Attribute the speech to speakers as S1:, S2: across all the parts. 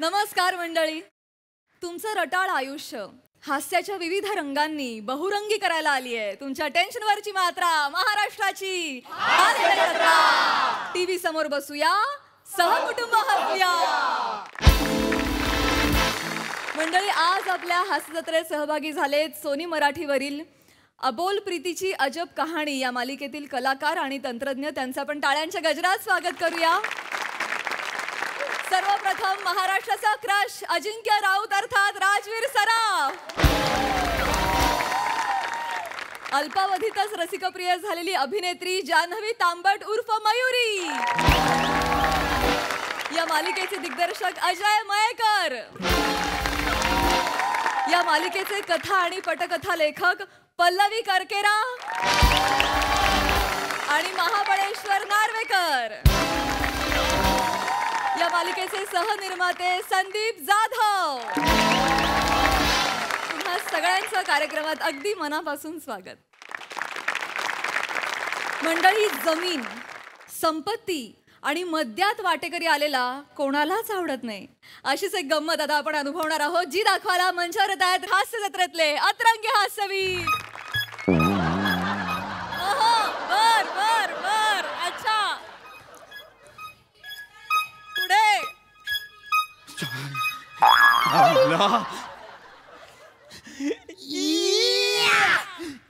S1: नमस्कार मंडळी. तुमचं रटाळ आयुष्य हास्याच्या विविध रंगांनी बहुरंगी करायला आली आहे. तुमच्या टेन्शनवरची मात्रा महाराष्ट्राची टीव्ही समोर बसूया, सहकुटुंब हसूया. मंडळी, आज आपल्या हास्य जत्रेत सहभागी झालेत सोनी मराठीवरील अबोल प्रीतीची अजब कहाणी या मालिकेतील कलाकार आणि तंत्रज्ञ. त्यांचं आपण टाळ्यांच्या गजरात स्वागत करूया. सर्वप्रथम महाराष्ट्राचा क्रश अजिंक्य राऊत अर्थात राजवीर सराफ. अल्पावधीतच रसिकप्रिय झालेली अभिनेत्री जान्हवी तांबट उर्फ मयुरी. या मालिकेचे दिग्दर्शक अजय मयेकर. या मालिकेचे कथा आणि पटकथा लेखक पल्लवी करकेरा आणि महाबळेश्वर नार्वेकर. या मालिकेचे सहनिर्माते संदीप जाधव. तुम्हा सगळ्यांचं कार्यक्रमात अगदी मनापासून स्वागत. मंडळी, जमीन, संपत्ती आणि मद्यात वाटेकरी आलेला कोणालाच आवडत नाही. अशीच एक गंमत आता आपण अनुभवणार आहोत, जी दाखवायला मंचावर येत आहेत हास्य जत्रेतले अतरंगी हास्यवीर. बर बर बर अच्छा पुढे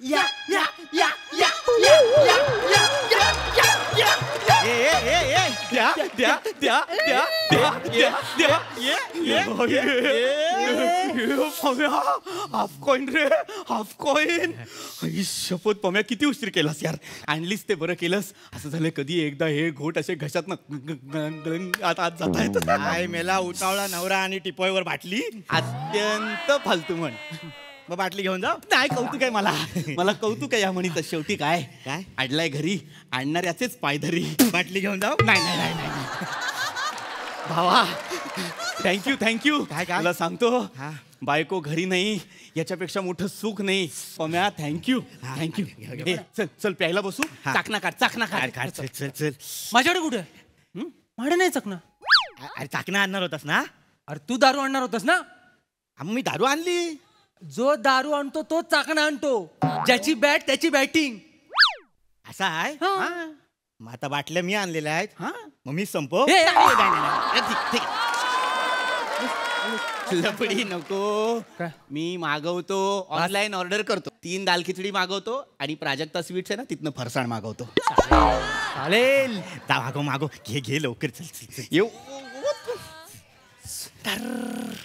S2: या या या या हाफ कॉइन रे, हाफ कॉइन. शपथ पम्या, किती उशीर केलास यार. आणलीस ते बरं केलंस. असं झालं कधी एकदा हे घोट असे घशात आता आज जात आहेत.
S3: काय मेला उतावळा नवरा आणि टिपोयवर बाटली.
S2: अत्यंत फालतू म्हण.
S3: मग बाटली घेऊन जा.
S2: नाही, कौतुक आहे मला. मला कौतुक आहे या म्हणीचं. शेवटी काय
S3: काय
S2: आणलाय घरी, आणणाऱ्याचेच पायधरी.
S3: बाटली घेऊन जाऊ.
S2: नाही नाही नाही नाही भावा, थँक्यू थँक्यू.
S3: काय काय
S2: तुला सांगतो,
S3: हा.
S2: बायको घरी नाही याच्यापेक्षा मोठं सुख नाही. Pamya, thank you thank you. चल चल प्यायला बसू. चाकणा काढ, चाकणा काढ.
S3: काढ. चल चल चल.
S4: माझ्याकडे कुठे माझ्याकडे नाही चकना.
S3: अरे चाकणा आणणार होतास ना.
S4: अरे तू दारू आणणार होतास ना.
S3: मी दारू आणली.
S4: जो दारू आणतो तो चाकणा आणतो. ज्याची बॅट त्याची बॅटिंग.
S3: असा आहे. मग आता बाटल्या मी आणलेल्या आहेत.
S2: हा,
S3: मग मी संपव.
S2: लपडी नको.
S4: काय?
S2: मी मागवतो, ऑनलाईन ऑर्डर करतो. 3 दाल खिचडी मागवतो आणि प्राजक्ता स्वीट्स आहे ना, तिथनं फरसाण मागवतो.
S3: चालेल. मागो मागो. घे घे लवकर. चल चल चल.
S2: येऊ.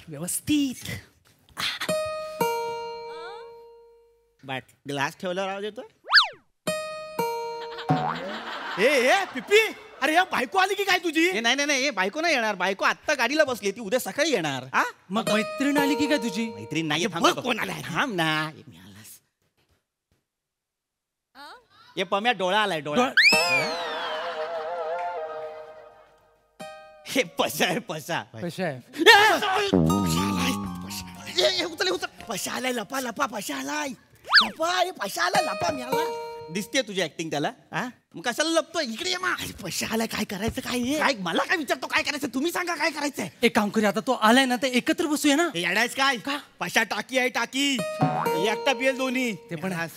S4: व्यवस्थित.
S3: ग्लास ठेवला राव देतो. ए पिप्पी, अरे या बायको आली की काय तुझी.
S2: नाही नाही नाही, बायको नाही येणार. बायको आत्ता गाडीला बसली, ती उद्या सकाळी येणार.
S4: मग मैत्रीण आली की काय तुझी.
S2: मैत्रीण नाही.
S3: कोण आलाय.
S2: थांब ना. ये पम्या, डोळा आलाय. डोळा. हे पशा आहे, पशा.
S4: कशा आहे.
S3: पशा आलाय. लपा लपा. पशा आलाय. लपा. पशा आलाय. लपा मिळाला.
S2: दिसते तुझी ऍक्टिंग त्याला. मग कशाला लपतोय. इकडे ये.
S3: पशा आलाय. काय करायचं. काय
S2: काय मला काय विचारतो, काय करायचं तुम्ही सांगा. काय करायचंय.
S4: एक काम करूया, आता तो आलाय ना, ते एकत्र बसूया ना.
S3: येडायच काय. पशा टाकी आहे. टाकी एकटा पियेल दोन्ही.
S4: ते पण
S2: ऐक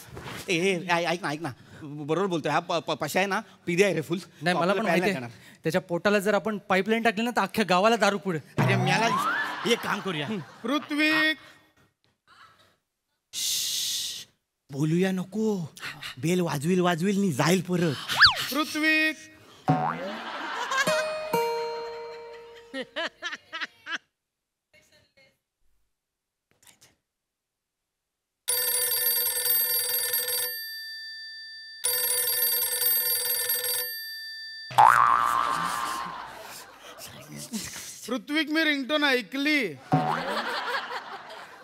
S2: ना, ऐक ना. बरोबर बोलतोय. हा पशा आहे ना, पिदे आहे रे फुल.
S4: नाही, मला पण माहिती आहे. त्याच्या पोटाला जर आपण पाईपलाईन टाकली ना, तर अख्ख्या गावाला दारू पुढे.
S3: अरे मला एक काम करूया. पृथ्वी बोलूया नको. बेल वाजविल वाजविल नी जाईल परत. पृथ्वी
S5: पृथ्वीक मी रिंगटोन ऐकली.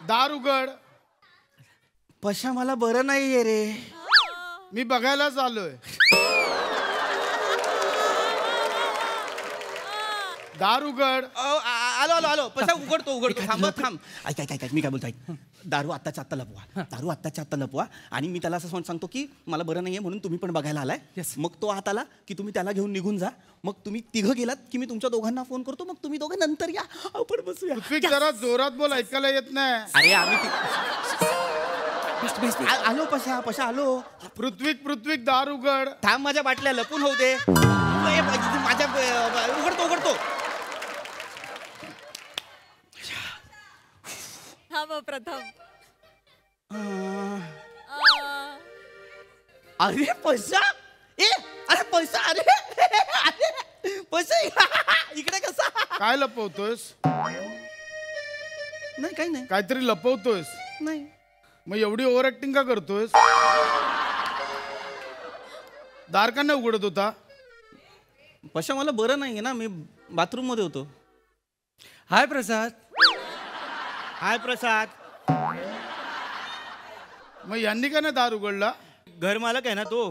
S5: दार उघड.
S2: पशा, मला बरं नाहीये रे.
S5: मी बघायलाच आलोय. दार उघड.
S2: आलो आलो आलो पशा उघडतो थांब ऐक मी काय बोलतो ऐक. दारू आत्ताच्या आत्ता लपवा आणि मी त्याला असं सांगतो की मला बरं नाहीये म्हणून तुम्ही पण बघायला आलाय. मग तो आत आला की तुम्ही त्याला घेऊन निघून जा. मग तुम्ही तिघं गेलात की मी तुमच्या दोघांना फोन करतो. मग तुम्ही दोघं नंतर या आपण बसूया.
S5: ऋत्विक जरा जोरात बोल, ऐकायला येत नाही.
S2: अरे आम्ही आलो पशा आलो.
S5: पृथ्वीक दार उघड.
S2: थांब माझ्या बाटल्या लपून होऊ दे. माझ्या उघडतो.
S1: हा मग प्रथम.
S2: अरे पैसा अरे पैसा इकडे कसा.
S5: काय लपवतोयस?
S2: नाही काही नाही.
S5: काहीतरी लपवतोयस.
S2: नाही
S5: मग एवढी ओव्हर ऍक्टिंग का करतोयस? दार का नाही उघडत होता?
S2: पशा मला बरं नाहीये ना, मी बाथरूम मध्ये होतो.
S4: हाय प्रसाद.
S5: मग यांनी का नाही दार उघडला?
S3: घर मालक आहे ना तो,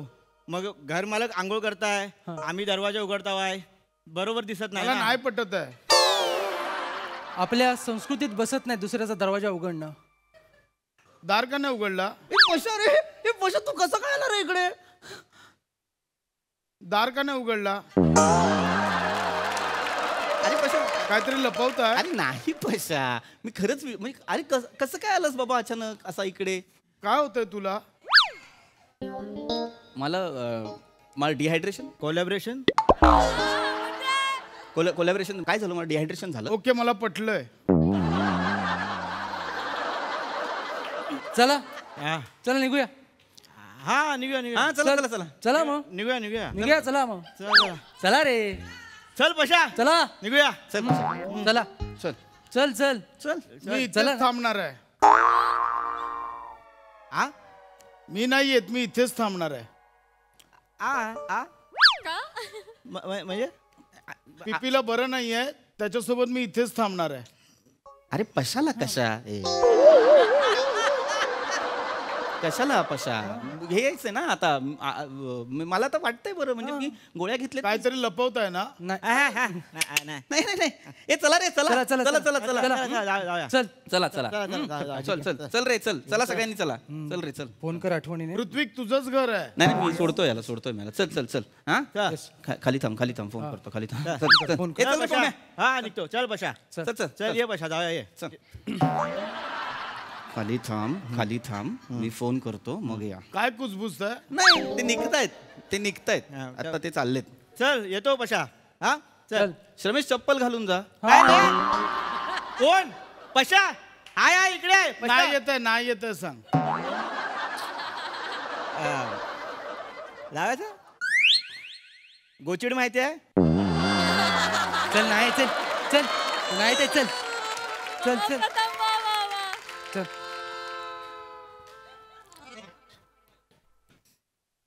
S3: मग घर मालक आंघोळ करताय, आम्ही दरवाजा उघडतावाय, बरोबर दिसत नाही
S5: मला
S3: ना.
S5: नाही पटत आहे.
S4: आपल्या संस्कृतीत बसत नाही दुसऱ्याचा दरवाजा उघडणं.
S5: दार का नाही उघडला?
S2: पशा तू कसं काय आला रे इकडे?
S5: दार का नाही उघडला?
S2: अरे पशा
S5: काहीतरी लपवताय.
S2: अरे नाही पशा, मी खरंच म्हणजे अरे कसं काय आलास बाबा अचानक असा इकडे?
S5: काय होतंय तुला?
S2: मला डिहायड्रेशन
S3: कोलॅबरेशन.
S2: कोलॅबरेशन काय झालं? मला डिहायड्रेशन झालं.
S5: ओके, मला पटलंय.
S4: चला निघूया.
S3: हा निघूया.
S2: हा चला
S4: चला मग
S3: निघूया.
S4: चला मग. चला रे.
S3: चल पशा
S4: चला
S3: निघूया.
S4: चला चल
S5: मी
S4: चला
S5: इथेच थांबणार आहे. मी नाही येत, मी इथेच थांबणार आहे.
S3: म्हणजे
S5: पिपीला बरं नाहीये, त्याच्यासोबत मी इथेच थांबणार आहे.
S2: अरे पशाला कशाला पशा हे यायचंय ना आता. मला तर वाटतंय बरं म्हणजे मी गोळ्या घेतल्या.
S5: काहीतरी लपवताय ना?
S2: नाही ए चला रे चला
S4: चला
S2: रे चला सगळ्यांनी चला. चल रे चल.
S4: फोन कर आठवणीने.
S5: ऋत्विक तुझंच घर आहे.
S2: नाही मी सोडतोय मला. चल हा खाली थांब फोन करतो. खाली थांब.
S4: फोन
S2: ए, चल रे, पम्या.
S3: हा निघतो. चल पशा
S2: चल
S3: ये पशा जाऊया ये.
S2: खाली थांब मी फोन करतो मग या.
S5: काय कुजबुजताय?
S2: नाही ते निघतायत आता ते चाललेत.
S3: चल येतो पशा. हा चल.
S2: श्रमेश चप्पल घालून जा.
S3: कोण? पशा आय इकडे.
S5: नाही येत सांग.
S3: लावायचं गोचिड माहिती आहे?
S4: चल नाही ते चल.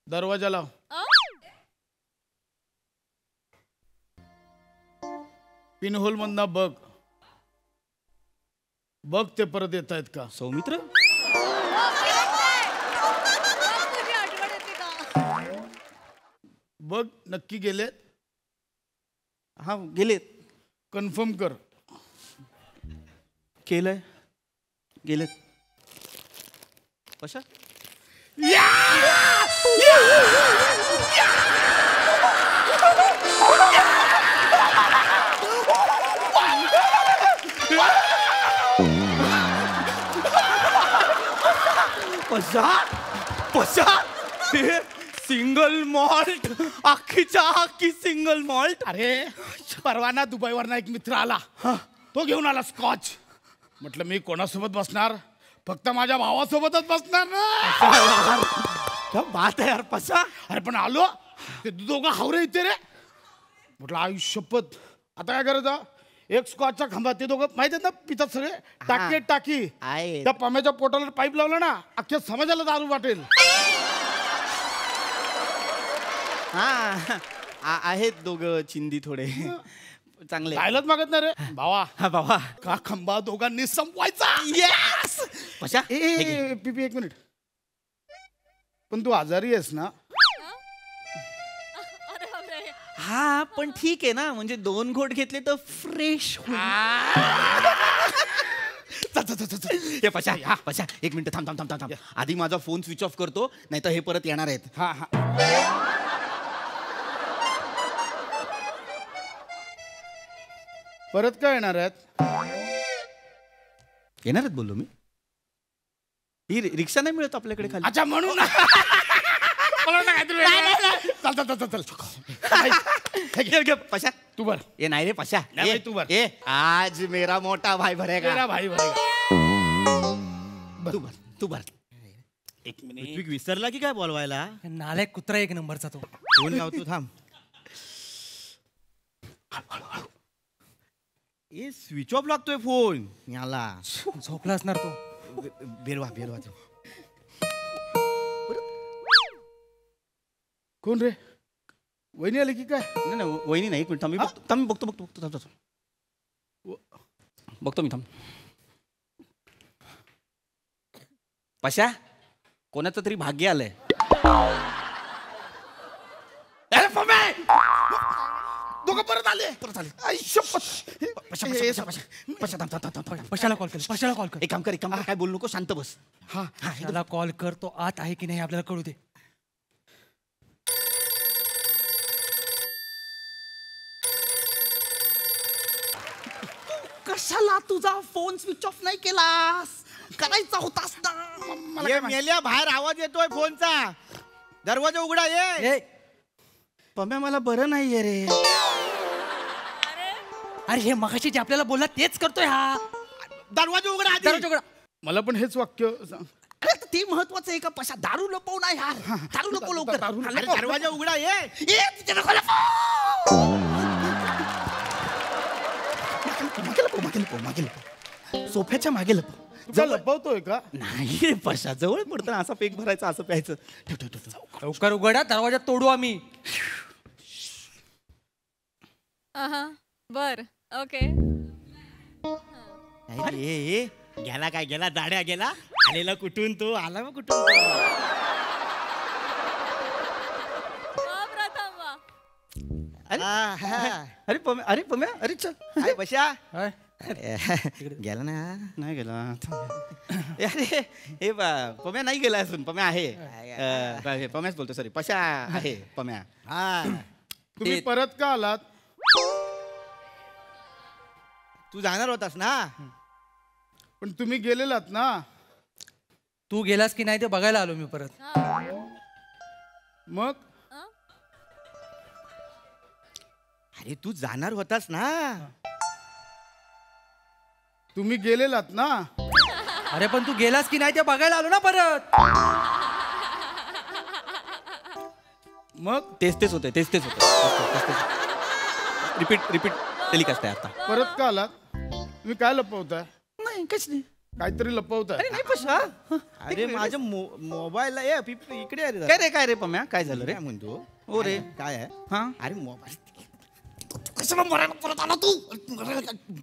S5: दरवाजा लाव. पिनहोल मधनं बघ ते परत येत आहेत का?
S2: सौमित्र
S1: तुझी आठवण येते का?
S5: बघ नक्की गेलेत.
S2: हा गेलेत.
S5: कन्फर्म कर.
S2: केलंय गेलेत. कशा सिंगल मॉल्ट अख्खी सिंगल मॉल्ट.
S5: अरे परवाना दुबईवर एक मित्र आला, तो घेऊन आला स्कॉच. म्हटलं मी कोणासोबत बसणार? फक्त माझ्या भावासोबतच बसणार ना.
S2: क्या बात आहे यार पशा.
S5: अरे पण आलो ते दोघं हावरे इथे रे. म्हटलं आयुष्यपत आता काय करायचं? एक स्कॉचचा खांबा, ते दोघं माहिती आहेत ना पितात सगळे. टाकी
S2: आहे.
S5: त्या पम्याच्या पोटाला पाईप लावला ना, अख्ख्या समाजाला दारू वाटेल.
S2: हा आहेत दोघं चिंदी थोडे चांगले.
S5: जायलाच मागत नाही रे भावा.
S2: हा बाबा
S5: का खंबा दोघांनी संपवायचा.
S2: येस पशा.
S5: पीपी एक मिनिट. पण तू आजारी आहेस ना?
S2: हा पण ठीक आहे ना, म्हणजे 2 घोट घेतले तर फ्रेश हे पशा पशा 1 मिनिट थांब थांब थांब थांब थांब. आधी माझा फोन स्विच ऑफ करतो, नाही तर हे परत येणार आहेत.
S5: हा हा. परत काय येणार आहेत?
S2: येणार आहेत बोललो मी. ही रिक्षा नाही मिळत आपल्याकडे खाली.
S5: अच्छा म्हणून मला वाटलं काहीतरी वेगळं. चल चल चल चल चल.
S2: पशा
S5: तू बर.
S2: ये नाही रे पशा,
S5: नाही
S2: ये
S5: भाई, तू बर.
S2: ये आज मेरा मोठा भाई भरेगा.
S5: मेरा भाई भरेगा.
S2: तू बर तू बर.
S5: 1 मिनिट.
S3: ऋत्विक विसरला की काय बोलवायला?
S4: नालायक कुत्रा 1 नंबरचा तो.
S3: फोन लावतो थांब. ए स्विच ऑफ लागतोय फोन याला.
S4: झोपला असणार तो.
S3: बेरवा बेरवा तो.
S5: कोण रे? वहिनी आली की काय?
S2: नाही नाही वहिनी नाही, 1 मिनिट थांब. मी बघतो थांब, मी बघतो बघतो बघतो थांब थांब. बघतो मी थांब. पशा कोणाचं तरी भाग्य आलंय.
S5: अरे पमे! दोघं परत आले.
S2: परत आले.
S5: आई शपथ.
S2: पशा पशा पशा पशा थांब थांब थांब थांब.
S4: कशाला कॉल कर, कशाला कॉल कर.
S2: एक काम कर, एक काम कर, काय बोलू नको, शांत बस.
S5: हा.
S4: त्याला कॉल कर, तो आत आहे की नाही आपल्याला कळू दे.
S2: कशाला तुझा फोन स्विच ऑफ नाही केलास? करायचा होतास ना.
S3: ये मेल्या बाहेर आवाज येतोय फोनचा. दरवाजा उघडा ये.
S4: ए,
S2: पम्या मला बरं नाहीये रे.
S4: अरे हे मगाशी जे आपल्याला बोलला तेच करतोय हा.
S3: दरवाजा उघडा आधी.
S4: दरवाजा उघडा.
S5: मला पण हेच वाक्य सांग.
S2: अरे आता ते महत्वाचं आहे का पशा? दारू लपव ना यार, दारू लपव लवकर.
S5: दारू
S3: अरे दरवाजा उघडा ये.
S2: ये तिथे नको लपव. मागे लपव, मागे लपव, मागे लपव. सोफ्याच्या मागे लपव.
S5: तुला लपवतोय का?
S2: नाही रे पशा, जवळ पडतं ना, असा पेक भरायचा, असं प्यायचं. ठेव ठेव ठेव.
S4: लवकर उघडा, दरवाजा तोडू आम्ही.
S1: बर ओके.
S3: ए गेला काय गेला दाड्या गेला. आलेला कुठून तो आला मग कुठून तो.
S1: प्रथम वा.
S2: अरे पम्या, अरे पम्या, अरे चल.
S3: काय बशा
S4: काय?
S3: गेला ना.
S2: नाही गेला. अरे हे पम्या नाही गेला असून, पम्या आहे. पम्याच बोलतो, सॉरी पशा आहे पम्या.
S3: हा
S5: तुम्ही परत का आलात?
S3: तू जाणार होतास ना.
S5: पण तुम्ही गेलेलात ना.
S4: तू गेलास की नाही ते बघायला आलो मी परत.
S5: मग
S3: अरे तू जाणार होतास ना.
S5: तुम्ही गेलेलात ना.
S4: अरे पण तू गेलास की नाही ते बघायला आलो ना परत.
S5: मग
S2: तेच तेच होते, तेच तेच होते. रिपीट रिपीट टेलिकास्ट आहे आता.
S5: परत का आलात? तुम्ही काय लपवताय?
S2: नाही काहीच नाही.
S5: काहीतरी लपवताय.
S2: नाही पशा.
S3: अरे माझ्या मोबाईलला ये इकडे अरे
S2: काय रे, काय रे पम्या, काय झालं रे?
S3: काय म्हणतो.
S2: हो रे.
S3: काय आहे.
S2: हा
S3: अरे मोबाईल कशाला मरायला परत आला तू.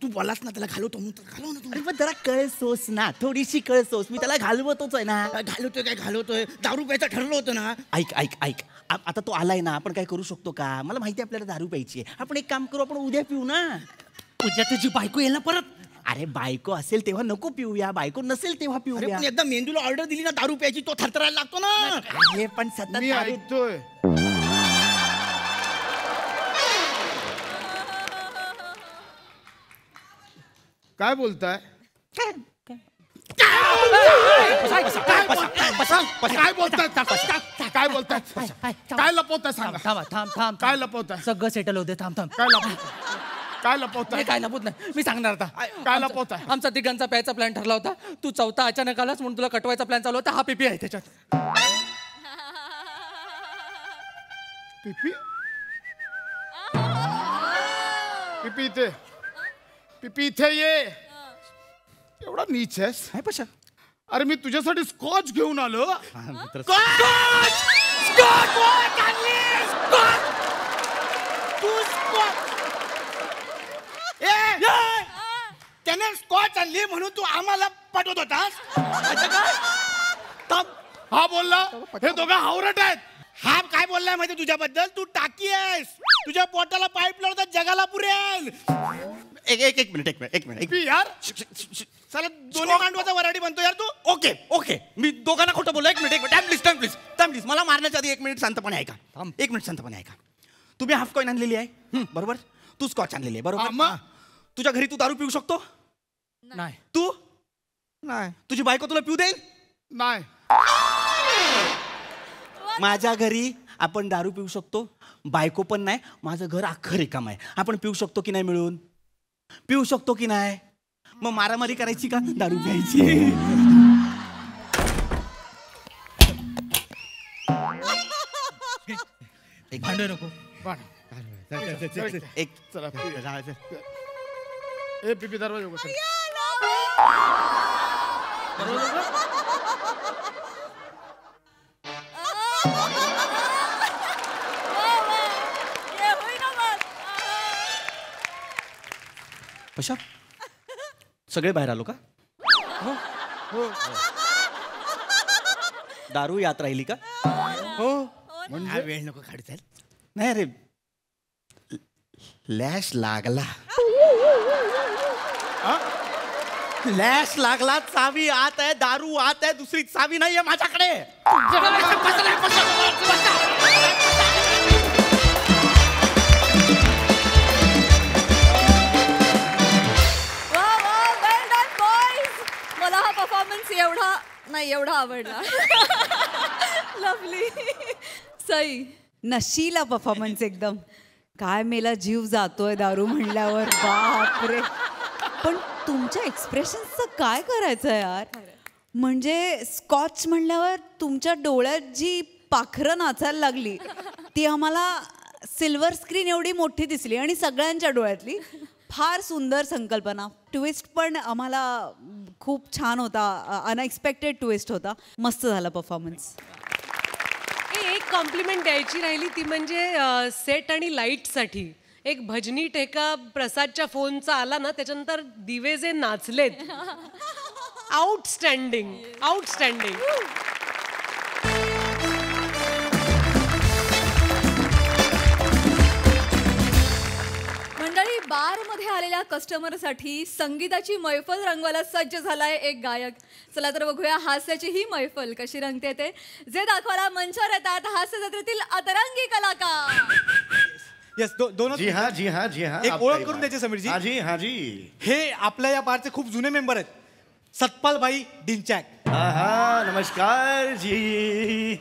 S3: तू बोलास ना त्याला घालवतो म्हणून तर घालव ना तू.
S2: अरे पण जरा कळ सोस ना, थोडीशी कळ सोस. मी त्याला घालवतोच आहे ना.
S3: घालवतोय काय घालवतोय. दारू प्यायचं ठरलं होतं ना.
S2: ऐक ऐक ऐक, आता तो आलाय ना, आपण काय करू शकतो का? मला माहिती आहे आपल्याला दारू प्यायची आहे. आपण एक काम करू, आपण उद्या पिऊ ना.
S4: उद्या तुझी बायको येईल ना परत.
S2: अरे बायको असेल तेव्हा नको पिऊया, बायको नसेल तेव्हा
S3: अरे
S2: पिऊया.
S3: पण एकदा मेंदूला ऑर्डर दिली ना दारू प्यायची तो थरथरायला लागतो ना.
S2: अरे पण सतत
S5: मी
S2: दारू.
S5: ऐकतोय. काय बोलताय? काय बोलताय? काय बोलताय? काय लपवताय सांगा.
S4: थांब थांब थांब.
S5: काय लपवताय?
S4: सगळं सेटल होते. थांब थांब.
S5: काय लपवताय? काय लपवताय?
S4: काय लपवत नाही, मी सांगणार आता.
S5: काय लपवताय?
S4: आमचा तिघांचा प्यायचा प्लॅन ठरला होता. तू चौथा अचानक आलास म्हणून तुला कटवायचा प्लॅन चालू होता. हा पीपी आहे त्याच्यात.
S5: पिपी पिपी इथे. पिपी इथे ये. एवढा नीच आहेस.
S2: काय पशा?
S5: अरे मी तुझ्यासाठी स्कॉच घेऊन आलो.
S3: त्याने स्कॉच आणली म्हणून तू आम्हाला पाठवत होतास.
S5: हा बोलला. हे दोघं हावरट आहेत.
S3: हा काय काय बोललाय माहिती तुझ्याबद्दल? तू टाकी आहेस. तुझ्या पोटाला पाईप लावतात जगाला पुरेल. एक मिनिट
S5: पी यार.
S3: चला दोन्ही मांडवाचा वराडी बनतो यार तू. ओके मी दोघांना खोटं बोललो. एक मिनिट टाइम प्लीज मला मारण्याच्या आधी 1 मिनिट शांतपणे ऐका. 1 मिनिट शांतपणे ऐका. तुम्ही हाफ कॉईन आणलेली आहे बरोबर. तू स्कॉच आणलेली आहे बरोबर. तुझ्या घरी तू दारू पिऊ शकतो?
S4: नाही.
S3: तू नाही. तुझी बायको तुला पिऊ देईल?
S5: नाही.
S3: माझ्या घरी आपण दारू पिऊ शकतो. बायको पण नाही. माझं घर अख्खं रिकाम आहे. आपण पिऊ शकतो की नाही मिळून? पिऊ शकतो की नाही? मग मारामारी करायची का दारू प्यायची?
S4: एक भांडू नको.
S3: एक
S5: चला ए पी दरवाजा उघड.
S3: कशा सगळे बाहेर आलो का? दारू यात राहिली का?
S4: हो.
S3: म्हणजे वेळ नको काढता. नाही रे लॅश लागला. लॅश लागला. चावी आत आहे. दारू आत आहे. दुसरी चावी नाहीये माझ्याकडे.
S1: मला हा परफॉर्मन्स एवढा आवडला. लवली. सई.
S6: नशीला परफॉर्मन्स एकदम. काय मेला जीव जातोय दारू म्हणल्यावर. बापरे. पण तुमच्या एक्सप्रेशन्सचं काय करायचं यार. म्हणजे स्कॉच म्हणल्यावर तुमच्या डोळ्यात जी पाखरं नाचायला लागली ती आम्हाला सिल्वर स्क्रीन एवढी मोठी दिसली आणि सगळ्यांच्या डोळ्यातली. फार सुंदर संकल्पना. ट्विस्ट पण आम्हाला खूप छान होता. अनएक्सपेक्टेड ट्विस्ट होता. मस्त झाला परफॉर्मन्स.
S7: एक कॉम्प्लिमेंट द्यायची राहिली ती म्हणजे सेट आणि लाईटसाठी. एक भजनी ठेका प्रसादच्या फोनचा आला ना त्याच्यानंतर दिवे जे नाचलेत. आउटस्टँडिंग.
S1: मंडळी, बार मध्ये आलेल्या कस्टमरसाठी संगीताची मैफल रंगवायला सज्ज झालाय एक गायक. चला तर बघूया हास्याची ही मैफल कशी रंगते ते. जे दाखवायला मंचावर येतात हास्य जत्रेतील अतरंगी कलाकार.
S4: येस दोन.
S8: जी हाँ
S4: एक ओळख करून द्यायची समीरजी.
S8: हाँ जी
S4: हे आपल्या या बारचे खूप जुने मेंबर आहेत. सतपाल भाई डिंचॅक.
S8: हाँ नमस्कार जी.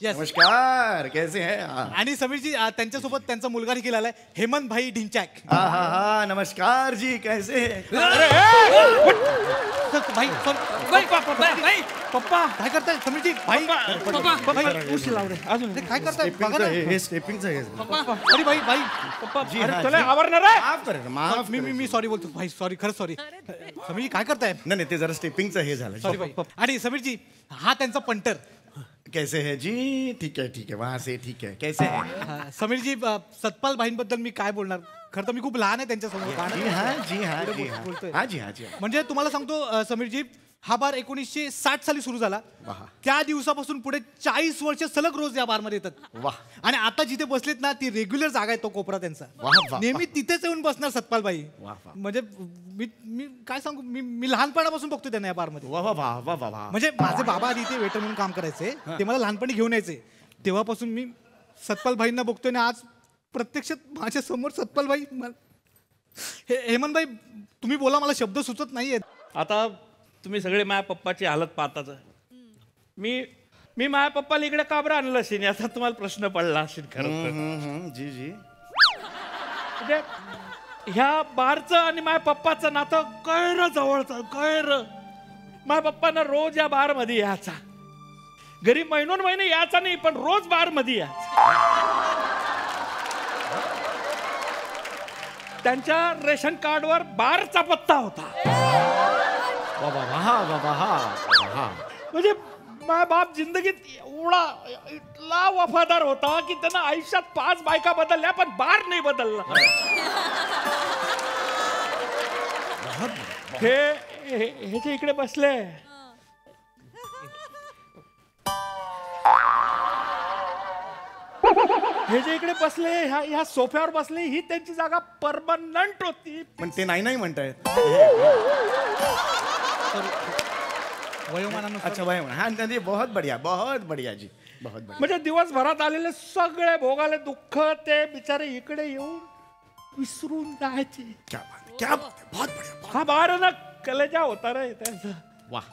S4: येस.
S8: नमस्कार कैसे हैं
S4: आणि समीरजी त्यांच्यासोबत त्यांचा मुलगा देखील आलाय हेमंत भाई डिंचॅक.
S8: हाँ नमस्कार जी कैसे हैं.
S4: भाई पप्पा काय करताय समीरजी. भाई उशीर लावले अजून काय करताय बघा ना.
S8: हे स्टेपिंगचं हे
S4: अरे भाई पप्पा
S8: जी हाँ,
S4: चला
S8: जी.
S4: आवरणार आहे.
S8: माफ करें माफ
S4: मी सॉरी बोलतो भाई. सॉरी खरंच सॉरी. समीरजी काय करताय.
S8: नाही ते जरा स्टेपिंगचं हे झालं.
S4: सॉरी भाई. आणि समीरजी हा त्यांचा पंटर.
S8: कैसे है जी. ठीक है वहाँ से ठीक है. कैसे है
S4: समीरजी सतपाल भाईंबद्दल मी काय बोलणार. खरं तर मी खूप लहान आहे त्यांच्यासमोर.
S8: जी हाँ
S4: म्हणजे तुम्हाला सांगतो समीरजी हा बार 1960 साली सुरू झाला. त्या दिवसापासून पुढे 40 वर्ष सलग रोज या बारमध्ये येतात.
S8: वाह.
S4: आणि आता जिथे बसलेत ना ती रेग्युलर जागा आहे तो कोपरा त्यांचा.
S8: वाह.
S4: नेहमी तिथेच येऊन बसणार सतपाल भाई.
S8: वाह.
S4: म्हणजे मी काय सांगू मी लहानपणापासून बघतो त्यांना या बारमध्ये.
S8: वाह.
S4: म्हणजे माझे बाबा आधी इथे वेटर म्हणून काम करायचे. ते मला लहानपणी घेऊन यायचे. तेव्हापासून मी सतपाल भाईंना बघतोय ना आज प्रत्यक्षात माझ्या समोर सतपाल भाई. हेमंत भाई तुम्ही बोला मला शब्द सुचत नाहीयेत.
S9: आता तुम्ही सगळे माझ्या पप्पाची हालत पाहताच. मी माझ्या पप्पाला इकडे का बरं आणलं असेल याचा तुम्हाला प्रश्न पडला असेल खरं.
S8: जी
S9: म्हणजे ह्या बारचं आणि माझ्या पप्पाचं नातं कैर जवळचं कैर. माझ्या पप्पानं रोज या बार मध्ये यायचा. घरी महिने यायचा नाही पण रोज बार मध्ये यायचा. त्यांच्या रेशन कार्डवर बारचा पत्ता होता. म्हणजे माझा बाप जिंदगीत एवढा इतला वफादार होता की त्यानं आयुष्यात 5 बायका बदलल्या पण बार नाही बदलला. हे जे इकडे बसले हे जे इकडे बसले ह्या सोफ्यावर बसले ही त्यांची जागा परमनंट होती.
S8: पण ते नाही म्हणतायत.
S4: वयोमानानुसार.
S8: अच्छा वयोमान. हा नाही, बहुत बढिया जी, बहुत बढिया.
S9: म्हणजे दिवसभरात आलेले सगळे भोगाले दुःख ते बिचारे इकडे येऊन विसरून जायचे.
S8: क्या बात है, बहुत बढिया.
S9: हा बार ना कलेजा होता रे त्यांचा.
S8: वाह.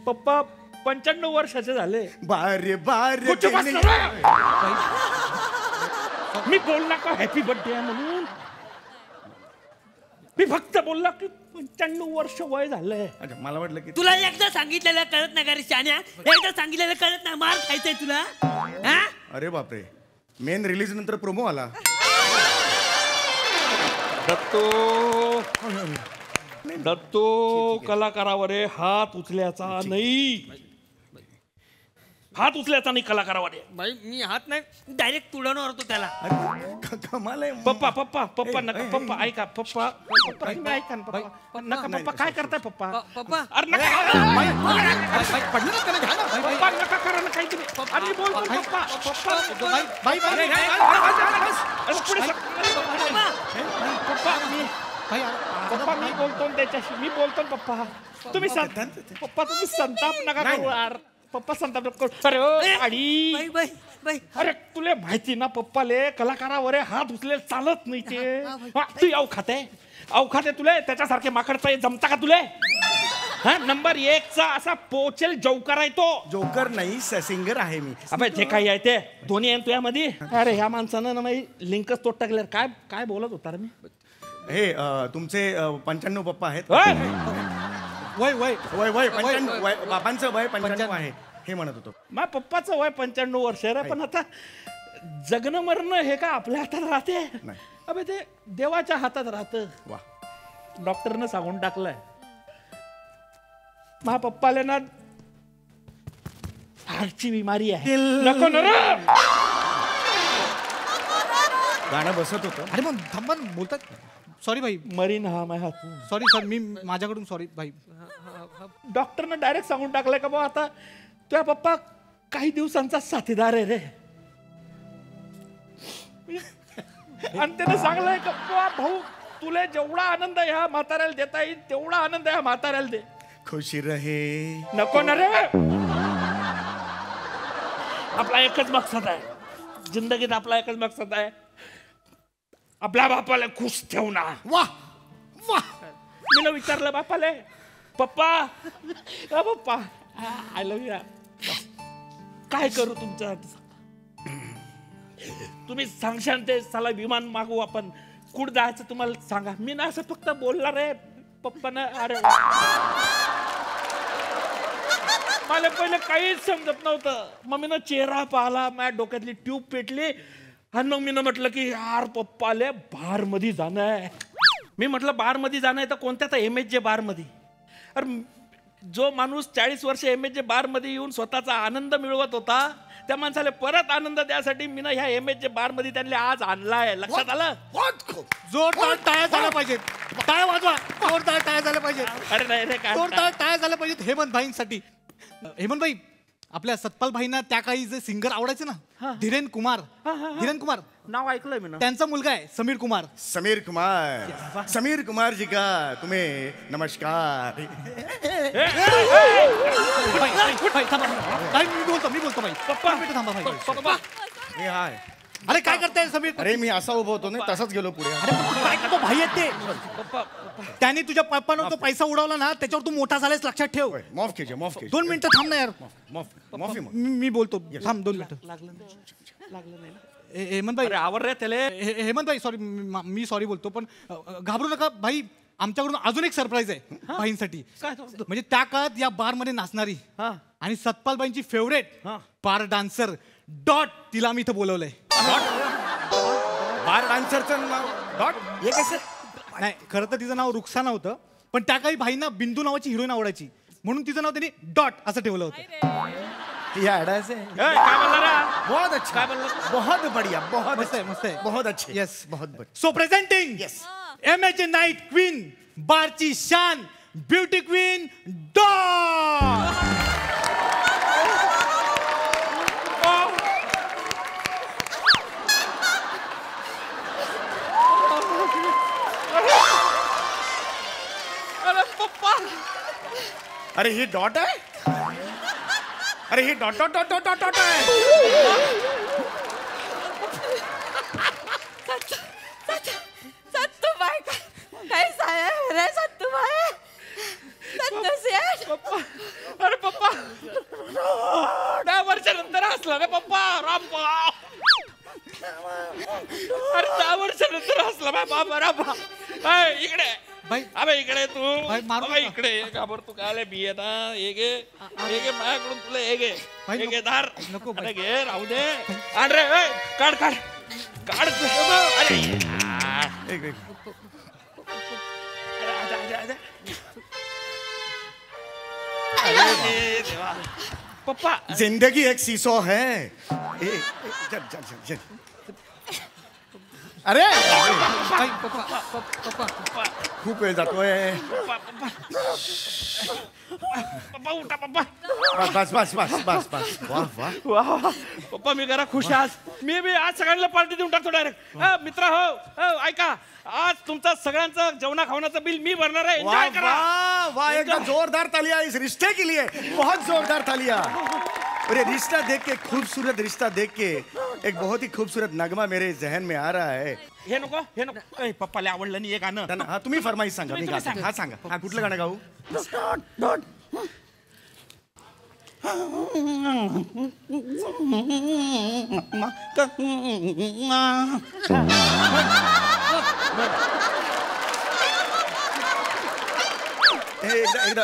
S9: पप्पा 95 वर्षाचे झाले.
S8: बारे
S9: कुठे बसला रे? मी बोलला का हॅपी बर्थडे आहे म्हणून? मी फक्त बोलला की 95 वर्ष वय झालंय.
S8: अच्छा मला वाटलं की
S10: तुला एकदा सांगितलेलं कळत नाही का रे शान्या? एकदा सांगितलेलं कळत नाही, मार खायचंय तुला. हा?
S8: अरे बापरे, मेन रिलीज नंतर प्रोमो आला.
S9: दत्तो कलाकारावर हात उचल्याचा नाही. हात उचल्याचा नाही कलाकारावर.
S10: बाई मी हात नाही डायरेक्ट तुडवणार होतो त्याला.
S8: कमाल आहे.
S9: पप्पा नका. पप्पा ऐका. पप्पा तुम्ही ऐका ना पप्पा. नका पप्पा. काय करताय पप्पा?
S10: पप्पा
S9: अरे नका पप्पा नका करा ना काही तुम्ही. अरे बोलतो पप्पा. पप्पा मी बोलतो त्याच्याशी. मी बोलतो पप्पा. तुम्ही पप्पा तुम्ही संताप नका करू यार. पप्पा संताप नका करू. अरे आडी अरे तुला माहिती ना पप्पाले कलाकारावर हात उचले चालत नाही ते. तू अवखात आहे तुला त्याच्यासारखे माकडचा जमता का तुला? हा नंबर 1 चा असा पोचेल जोकर आहे तो.
S8: जोकर नाही सिंगर आहे मी.
S9: अबे जे काही आहे ते दोन्ही आहे तुझ्यामध्ये. अरे ह्या माणसानं ना माझी लिंकच तोड टाकले. काय बोलत होता रे मी?
S8: हे तुमचे 95 पप्पा आहेत.
S4: वय वय
S8: वय वय 95. बाबांचं वय 95 आहे हे म्हणत होतो.
S9: माझ्या पप्पाचं वय 95 वर्ष आहे रे. पण आता जगणं मरणं हे का आपल्या हातात राहते?
S8: नाही.
S9: अबे ते देवाच्या हातात राहतं.
S8: वा.
S9: डॉक्टरनं सांगून टाकलंय माझ्या पप्पाला ना हार्टची बिमारी आहे. नको ना रे.
S8: गाणं बसत होतं.
S4: अरे मग थांबा बोलतात. सॉरी भाई.
S9: मरीन हा माझ्या हात.
S4: सॉरी सर मी माझ्याकडून सॉरी भाई.
S9: डॉक्टरनं डायरेक्ट सांगून टाकलंय का बा आता तुझ्या पप्पा काही दिवसांचा साथीदार आहे रे. आणि त्यानं सांगलंय का बा भाऊ तुला जेवढा आनंद ह्या म्हाताऱ्याला देता येईल तेवढा आनंद ह्या म्हाताऱ्याला दे.
S8: खुशी रहे.
S9: नको ना रे. आपला एकच मकसद आहे जिंदगीत. आपला एकच मकसद आहे आपल्या बापाला खुश ठेवणार.
S8: वाह वाह.
S9: मी विचारलं बापाले पप्पा आय लव्ह यू. काय करू तुमच्यासाठी? तुम्ही सांगशान ते साला विमान मागू आपण. कुठं जायचं तुम्हाला सांगा. मी ना असं फक्त बोलणार रे पप्पानं. अरे मला पहिले काहीच समजत नव्हतं. मग मी ना चेहरा पाहिला माझ्या डोक्यातली ट्यूब पेटली आणि मग मी म्हटलं की यार पप्पाले बार मध्ये जाणं आहे. मी म्हटलं बार मध्ये जाणं आहे तर कोणत्या तर MHJ बार मध्ये. अरे जो माणूस 40 वर्ष MHJ बार मध्ये येऊन स्वतःचा आनंद मिळवत होता त्या माणसाला परत आनंद द्यासाठी मी ना ह्या MHJ बार मध्ये त्यांना आज आणलाय. लक्षात आलं?
S4: जोरदार टाळ्या झाल्या पाहिजेत. टाळ्या वाजवा. जोरदार टाळ्या झाल्या पाहिजेत.
S9: अरे नाही रे काय
S4: जोरदार टाळ्या झाल्या पाहिजेत हेमंत भाईंसाठी. हेमंत भाई आपल्या सतपाल भाईंना त्या काही जे सिंगर आवडायचे ना धीरेन कुमार.
S9: नाव ऐकलंय मी ना.
S4: त्यांचा मुलगा आहे समीर कुमार.
S8: समीर कुमार जी का तुम्हें नमस्कार.
S4: मी बोलतो भाई. थांबा भाई.
S8: हे हाय.
S4: अरे काय करताय समीर?
S8: अरे मी असा उभं होतो ना तसाच गेलो पुढे.
S4: काय करतो भाई आहेत ते. त्याने तुझ्या पप्पानं तो पैसा उडवला ना त्याच्यावर तू मोठा झालास लक्षात ठेव.
S8: माफ कीजिए
S4: 2 मिनिटं थांब ना यार.
S8: माफी
S4: मी बोलतो. थांब 2 मिनिटं.
S9: लागलं नाही.
S4: हेमंत भाई
S9: आवर रे त्याले.
S4: हेमंत भाई सॉरी मी सॉरी बोलतो पण घाबरू नका भाई. आमच्याकडून अजून एक सरप्राईज आहे भाईंसाठी. म्हणजे त्या काळात या बार मध्ये नाचणारी आणि सतपाल बाईंची फेवरेट बार डान्सर डॉट तिला आम्ही इथं बोलवलंय.
S8: बार डान्सरचं नाव डॉट. हे कसं?
S4: नाही खरं तर तिचं नाव रुक्साना होतं पण त्या काही भाईंना बिंदू नावाची हिरोईन आवडायची म्हणून तिचं नाव त्यांनी डॉट असं ठेवलं होतं.
S8: ये ऐडा से
S9: काय बोलला रे?
S8: बहुत अच्छा.
S9: काय बोलला?
S8: बहुत बढ़िया. बहुत
S4: मस्त आहे मस्त आहे.
S8: बहुत अच्छे.
S4: येस
S8: बहुत बढ़िया.
S4: So presenting MHJ night queen बारची शान ब्युटी क्वीन डॉट.
S8: अरे ही डॉट आहे. अरे ही dot dot dot dot dot dot आहे.
S6: सत्तूबाई काय साहेब रे सत्तूबाई
S9: पप्पा अरे पप्पा 10 वर्षानंतर हसला रे पप्पा. रामबा अरे 10 वर्षानंतर हसला बाय बाबा रामबा. इकडे
S4: बाई.
S9: अबे इकडे तू
S4: बाई, मारू
S9: अबे
S4: नका.
S9: इकडे घाबर तू काय बी आहे ना. एक माझ्याकडून तुला एक
S4: बाई,
S9: आहे धार.
S4: नको बाई.
S9: अरे घे राहू दे. आण रे काढ काढ काढ तू. अरे
S8: एक एक.
S9: अरे देवा. पप्पा
S8: जिंदगी एक सीसो है. चल चल चल चल. अरे
S4: बाई, पप्पा
S8: खूप वेळ जातोय.
S9: पप्पा उठा पप्पा.
S8: बस बस बस बस बस. वाह वाह.
S9: वा पप्पा मी जरा खुश आज. मी आज सगळ्यांना पार्टी देऊन टाकतो डायरेक्ट. मित्र हो ऐका आज तुमचा सगळ्यांचं जेवणा खावण्याचं बिल मी भरणार आहे.
S8: वाह
S9: एन्जॉय करा.
S8: वाह वाह. एकदम जोरदार तालियां इस रिश्ते के लिए. बहुत जोरदार तालियां. और ये रिश्ता देख के, खूबसूरत रिश्ता देख के एक बहुत ही खूबसूरत नगमा मेरे जहन में आ रहा है.
S9: हे नको ए, पप्पाला आवडलं नाही हे गाणं.
S8: हा तुम्ही फरमाईश सांगा. मी
S9: तुम्ही
S8: गातो.
S9: सांगा.
S8: हा सांगा. हा कुठलं गाणं गाऊ.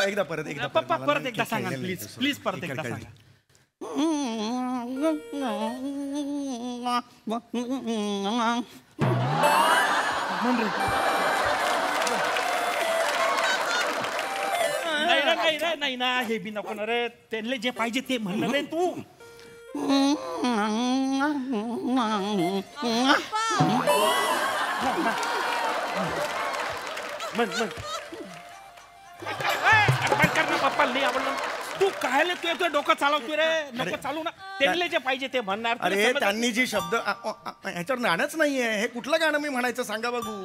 S8: एकदा परत एकदा
S9: पप्पा
S8: मला
S9: परत एकदा
S8: खेळ-
S9: सांगा
S8: खेळलेलं
S9: प्लीज
S8: नाही.
S9: प्लीज परत एकदा
S8: खेळ-
S9: सांगा. नाही ना हे बी नको ना रे. त्यांना जे पाहिजे ते म्हणलं रे तू. पप्पा नाही आवडलं. तू काय तू डोकं चालवतोय रे. नको चालू ना. त्यांना जे पाहिजे ते म्हणणार. तुला
S8: अरे
S9: समजलं?
S8: त्यांनी जी शब्द ह्याच्यावर गाणंच नाहीये. हे कुठलं गाणं मी म्हणायचं सांगा बघू.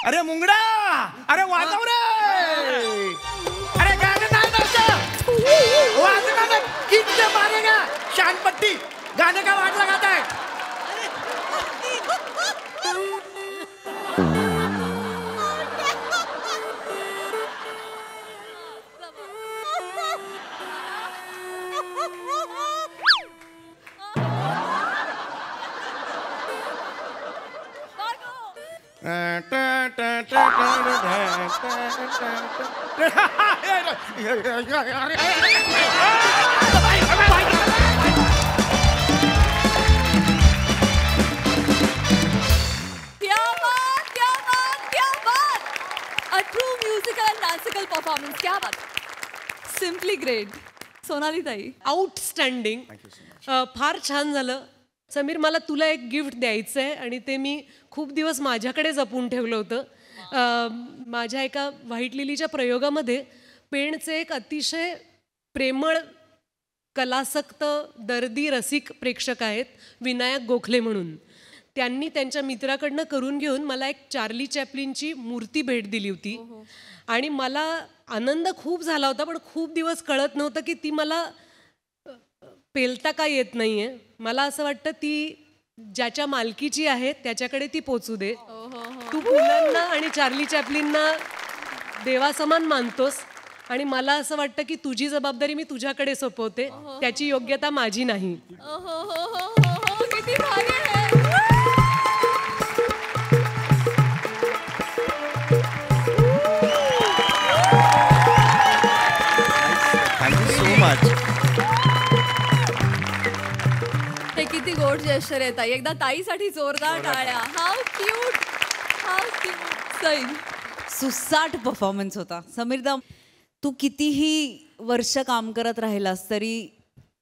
S8: अरे मुंगडा. अरे वाजव रे. अरे गाणं नाही नव्हतं. वाजवा ना. किती मारेगा शानपट्टी. गाने का वाट लगाता है.
S1: परफॉर्मन्स क्या बात. Simply great. सोनाली ताई
S7: आउटस्टँडिंग. फार छान झालं. समीर मला तुला एक गिफ्ट द्यायचं आहे आणि ते मी खूप दिवस माझ्याकडे जपून ठेवलं होतं. माझ्या एका व्हाईट लिलीच्या प्रयोगामध्ये पेणचे एक अतिशय प्रेमळ कलासक्त दर्दी रसिक प्रेक्षक आहेत विनायक गोखले म्हणून. त्यांनी त्यांच्या मित्राकडनं करून घेऊन मला एक चार्ली चॅपलिनची मूर्ती भेट दिली होती आणि मला आनंद खूप झाला होता. पण खूप दिवस कळत नव्हतं की ती मला पेलता का येत नाहीये. मला असं वाटतं ती ज्याच्या मालकीची आहे त्याच्याकडे ती पोचू दे. तू पुलंना आणि चार्ली चॅपलिनना देवासमान मानतोस आणि मला असं वाटतं की तुझी जबाबदारी मी तुझ्याकडे सोपवते. त्याची योग्यता माझी नाही.
S1: किती भारी आहे.
S8: Thank you so much.
S1: हे किती गोड जेस्चर आहे ताई. एकदा ताईसाठी जोरदार टाळ्या. How cute. How cute. Sai
S6: सुसाट परफॉर्मन्स होता. समीरदा तू कितीही वर्ष काम करत राहिलास तरी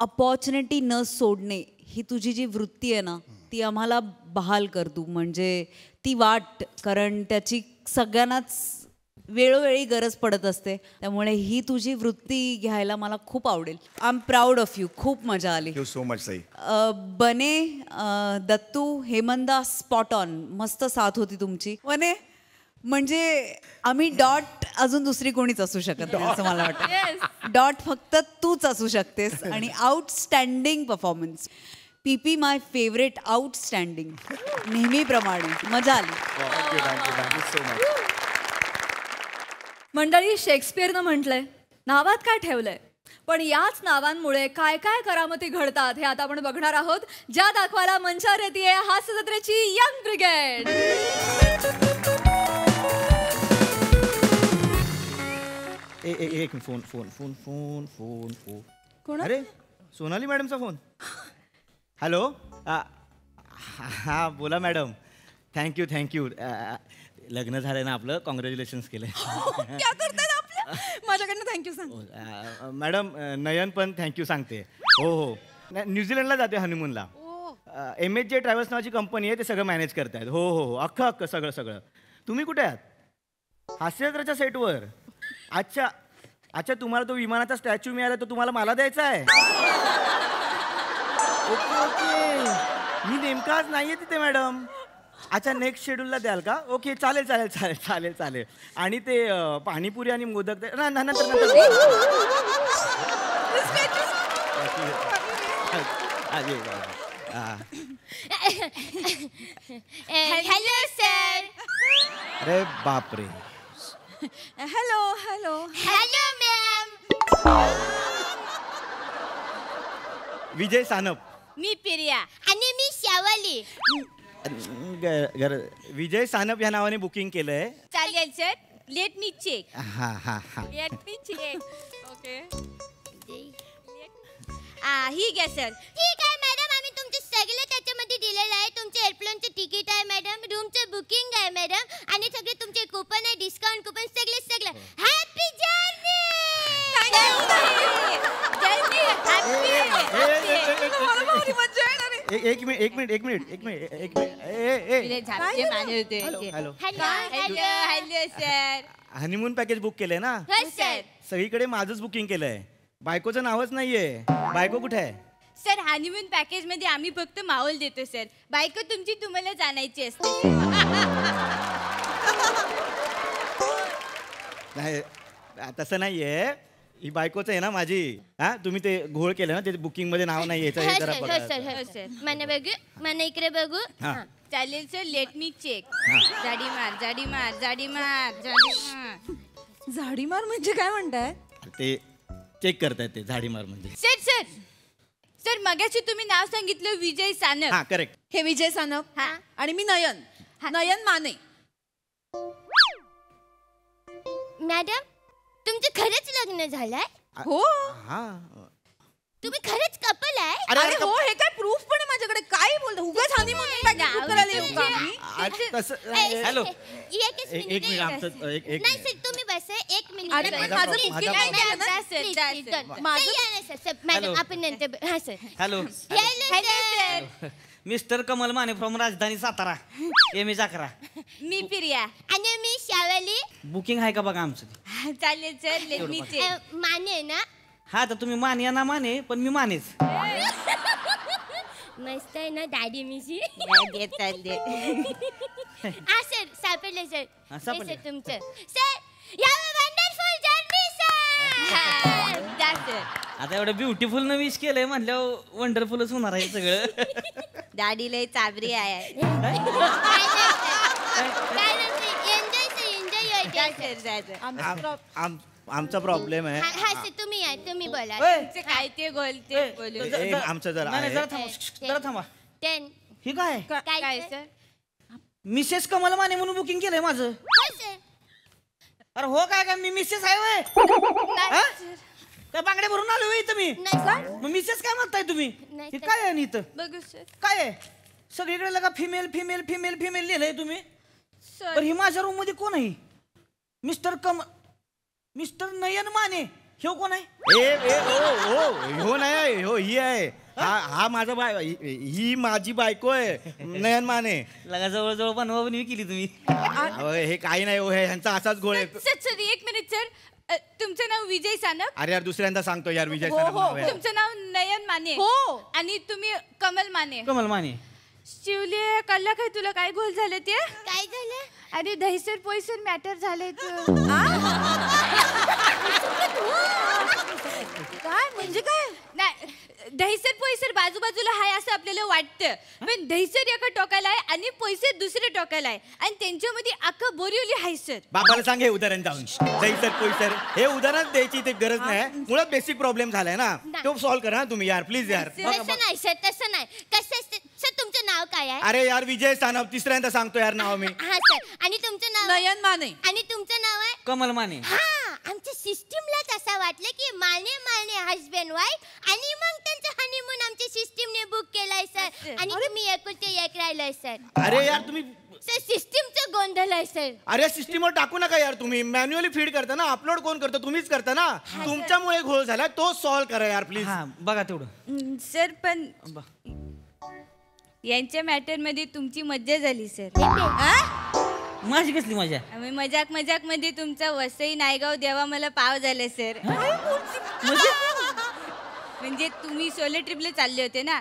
S6: अपॉर्च्युनिटी न सोडणे ही तुझी जी वृत्ती आहे ना ती आम्हाला बहाल कर तू. म्हणजे ती वाट. कारण त्याची सगळ्यांनाच वेळोवेळी गरज पडत असते. त्यामुळे ही तुझी वृत्ती घ्यायला मला खूप आवडेल. I am proud of you. खूप मजा आली.
S8: Thank you so much Sai.
S6: बने दत्तू हेमंदा स्पॉट ऑन. मस्त साथ होती तुमची. बने म्हणजे आम्ही डॉट अजून दुसरी कोणीच असू शकत नाही असं मला वाटतं. डॉट फक्त तूच असू शकतेस. आणि आउटस्टँडिंग परफॉर्मन्स. पीपी माय फेवरेट आउटस्टँडिंग. नेहमीप्रमाणे मजा आली.
S1: मंडळी, शेक्सपियरनं म्हटलंय, नावात काय ठेवलंय, पण याच नावांमुळे काय काय करामती घडतात हे आता आपण बघणार आहोत. ज्या दाखवायला मंचावर येते हास्य जत्रेची यंग ब्रिगेड.
S8: एक phone phone phone phone phone phone
S1: कोण?
S8: अरे सोनाली मॅडमचा फोन. हॅलो. हां बोला मॅडम. Thank you thank you. लग्न झालं ना आपलं. कॉंग्रॅच्युलेशन्स केलं.
S1: क्या करतायत आपल्या? माझ्याकडनं थँक्यू सांग.
S8: मॅडम नयन पण थँक्यू सांगते. हो हो. न्यूझीलंडला जाते हनीमूनला. MHJ ट्रॅव्हल्स नावाची कंपनी आहे. ते सगळं मॅनेज करतायत. हो हो हो. अख्खं सगळं सगळं. तुम्ही कुठे आहात? हास्यजत्राच्या सेटवर. अच्छा अच्छा. तुम्हाला तो विमानाचा स्टॅच्यू मिळाला तो तुम्हाला मला द्यायचा आहे. Okay okay. मी नेमका आज नाहीये तिथे मॅडम. अच्छा नेक्स्ट शेड्यूलला द्याल का? ओके चालेल चालेल चालेल चालेल चालेल. आणि ते पाणीपुरी आणि मोदक नंतर
S11: हॅलो सर.
S8: अरे बापरे.
S1: Hello hello
S11: hello ma'am.
S8: Vijay Sanap.
S11: मी प्रिया आणि मी शावली.
S8: विजय सानप या नावाने बुकिंग केलंय.
S11: चालेल सर. Let me check.
S8: हा हा हा.
S11: Let me check.
S1: ओके.
S11: ही घ्या सर. ठीक आहे मॅडम. आम्ही तुमचे सगळे त्याच्यामध्ये दिलेलं आहे. तुमचे एअरप्लेनचं तिकीट आहे मॅडम. रूमचं बुकिंग आहे मॅडम. आणि सगळे तुमचे कूपन आहे. डिस्काउंट कूपन सगळे सगळं. Happy journey.
S8: एक minute. Hello.
S11: Hello sir.
S8: Honeymoon package book केलंय ना?
S11: हो सर.
S8: सगळीकडे माझंच बुकिंग केलंय. बायकोचं नावच नाहीये. बायको कुठे आहे?
S11: सर हनीमून पॅकेज मध्ये आम्ही फक्त माहोल देतो सर. बायको तुमची तुम्हाला जाणायची असते.
S8: नाही तसं नाहीये. ही बायकोच आहे ना माझी. हा तुम्ही ते घोळ केलं ना ते बुकिंग मध्ये नाव नाही यायचं. हे जरा
S11: हो
S8: बघा.
S11: सर हो सर. मला बघू. मला इकडे बघू.
S8: हा.
S11: चालेल सर. Let me check. जाडी मार जाडी मार जाडी मार जाडी मार.
S1: झाडीमार म्हणजे काय म्हणताय?
S8: ते चेक करतायत ते झाडीमार म्हणजे.
S11: सर सर सर मगाशी तुम्ही नाव सांगितलं विजय सानप.
S8: हा करेक्ट.
S1: हे विजय सानप.
S11: हा.
S1: आणि मी नयन. नयन माने.
S11: मॅडम तुमचं खरंच लग्न झालंय?
S1: हो.
S8: हा.
S11: तुम्ही खरंच कपल आहे?
S1: अरे हो. हे काय प्रूफ पण आहे माझ्याकडे. काय बोलतो उगाच हनीमून पॅकेज करायला येऊ का मी?
S8: हॅलो.
S11: एकच
S8: एक
S11: मिनिट.
S8: मिनिट आमचं एक
S11: नाही सर तुम्ही बस. एक मिनिट.
S1: अरे पण माझं बुकिंग आहे ना.
S11: मॅडम आपण नंतर. हा sir.
S8: Hello.
S11: Hello sir.
S10: Mister Kamal Mane from राजधानी सातारा. MH 11.
S11: मी प्रिया आणि मी शावली.
S10: बुकिंग आहे का बघा आमचं?
S11: चालेल सर. Let me check. माने ना?
S10: हा तर तुम्ही माने या ना माने पण मी मानेच.
S11: मस्त आहे ना दाढी मिशी. हा सर सापडले सर.
S10: सापडले.
S11: सर तुमचं. सर या वंडरफुल जर्नी सर. जा सर.
S10: आता एवढं ब्युटिफुल न विश केलंय म्हणल्यावर वंडरफुलच होणार आहे सगळं.
S11: दाढी लय चाबरी आहे.
S8: आमचा प्रॉब्लेम आहे.
S11: हा सर तुम्ही या. तुम्ही बोला.
S10: ओय.
S11: तुमचं काय ते बोलते बोलू.
S8: आमचं जरा
S10: नाही,
S8: आहे.
S10: जरा थांबा. जरा थांबा.
S11: 10.
S10: ही काय
S11: काय सर?
S10: मिसेस कमल माने म्हणून बुकिंग केलंय माझं.
S11: हो सर.
S10: अरे हो काय मी मिसेस आहे वय.
S11: नाही सर.
S10: काय बांगड्या भरून आलो इथं मी.
S11: नाही सर.
S10: मग मिसेस काय म्हणताय तुम्ही?
S11: नाही
S10: हे
S11: सर.
S10: काय आहे इथं?
S11: बघू सर.
S10: काय आहे सगळीकडे लगा फिमेल फिमेल फिमेल फिमेल लिहिलंय तुम्ही.
S11: सर
S10: पण ही माझ्या रूम मध्ये कोण आहे? मिस्टर नयन माने. हे कोण आहे?
S8: हो नाही हो ही आहे. हा माझा ही माझी बायको आहे नयन माने.
S10: लगा जवळजवळ बनवाबनवी केली तुम्ही.
S8: हे काही नाही हो. ह्यांचा असाच घोळ आहे.
S11: सर सर एक मिनिट सर. तुमचं नाव विजय सानप?
S8: अरे यार दुसऱ्यांदा सांगतो यार. विजय
S11: हो
S8: सानप
S11: हो.
S8: नाव आहे.
S11: तुमचं नाव नयन माने.
S1: हो.
S11: आणि तुम्ही कमल माने.
S10: कमल माने.
S11: शिवले कल्ला काय तुला काय गोल झालं ते? काय झालं? आणि दहीसर पोईसर मॅटर झाले
S6: काय म्हणजे काय
S11: नाही दहीसर पोईसर बाजूबाजूला हाय असं आपल्याला वाटतं पण दहीसर एका टोकाला आहे आणि पोईसर दुसऱ्या टोकाला आहे आणि त्यांच्यामध्ये अख्खा बोरिवली हाय सर.
S8: बाबाला सांग हे उदाहरण जाऊन दहीसर पोईसर हे उदाहरण द्यायची ते गरज नाही मुळात बेसिक प्रॉब्लेम झालाय ना तो सॉल्व्ह करा ना तुम्ही यार प्लीज यार.
S11: तसं नाही सर तसं नाही कसं सर तुमचं नाव काय आहे?
S8: अरे यार विजय सानप तिसऱ्यांदा सांगतो यार नाव मी.
S11: हा सर आणि तुमचं नाव
S6: नयन माने.
S11: आणि तुमचं नाव आहे
S12: कमल माने.
S11: हा आमच्या सिस्टीमलाच असं वाटलं की माने माने हजबंड वाईफ आणि मग त्यांचं हनीमून आमच्या सिस्टीमने बुक केलाय सर आणि तुम्ही एकुलते एक राहिलंय सर.
S8: अरे यार तुम्ही
S11: सर सिस्टीमचं गोंधळ आहे सर.
S8: अरे सिस्टीमवर टाकू नका यार तुम्ही मॅन्युअली फीड करता ना अपलोड कोण करतो तुम्हीच करता ना तुमच्यामुळे घोळ झाला तो सॉल्व्ह करा यार प्लीज.
S12: हा बघा तेवढं.
S11: सर पण यांच्या मॅटर मध्ये तुमची मज्जा झाली सर.
S12: माझी कसली मजा.
S11: मजाक मजाक मध्ये तुमचा वसई नायगाव देवा मला पाव झाला सर. म्हणजे तुम्ही सोलो ट्रिपला चालले होते ना